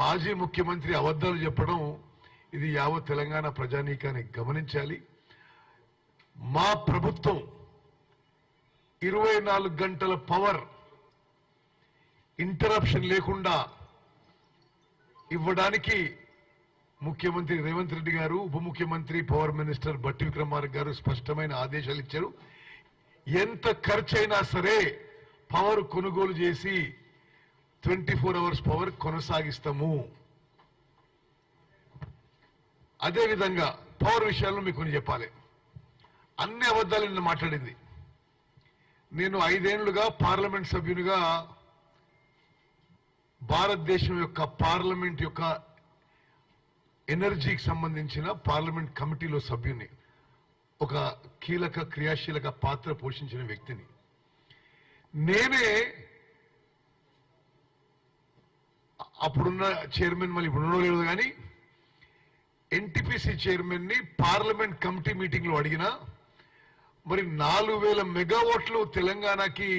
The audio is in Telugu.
మాజీ ముఖ్యమంత్రి అబద్ధాలు చెప్పడం ఇది యావత్ తెలంగాణ ప్రజానీకాన్ని గమనించాలి. మా ప్రభుత్వం 24 గంటల పవర్ ఇంటరప్షన్ లేకుండా ఇవ్వడానికి ముఖ్యమంత్రి రేవంత్ రెడ్డి గారు, ఉప ముఖ్యమంత్రి పవర్ మినిస్టర్ బట్టి విక్రమార్క గారు స్పష్టమైన ఆదేశాలు ఇచ్చారు. ఎంత ఖర్చైనా సరే పవర్ కొనుగోలు చేసి 24 అవర్స్ పవర్ కొనసాగిస్తాము. అదేవిధంగా పవర్ విషయాల్లో మీకు కొన్ని చెప్పాలి. అన్ని అబద్ధాలు నిన్న మాట్లాడింది. నేను 5 ఏళ్లుగా పార్లమెంట్ సభ్యునిగా భారతదేశం యొక్క పార్లమెంట్ యొక్క ఎనర్జీకి సంబంధించిన పార్లమెంట్ కమిటీలో సభ్యుని, ఒక కీలక క్రియాశీలక పాత్ర పోషించిన వ్యక్తిని. నేనే అప్పుడున్న చైర్మన్, మళ్ళీ ఇప్పుడు ఉండలేదు కానీ ఎన్టీపీసీ చైర్మన్ ని పార్లమెంట్ కమిటీ మీటింగ్ లో అడిగినా మరి 4000 మెగావాట్లు తెలంగాణకి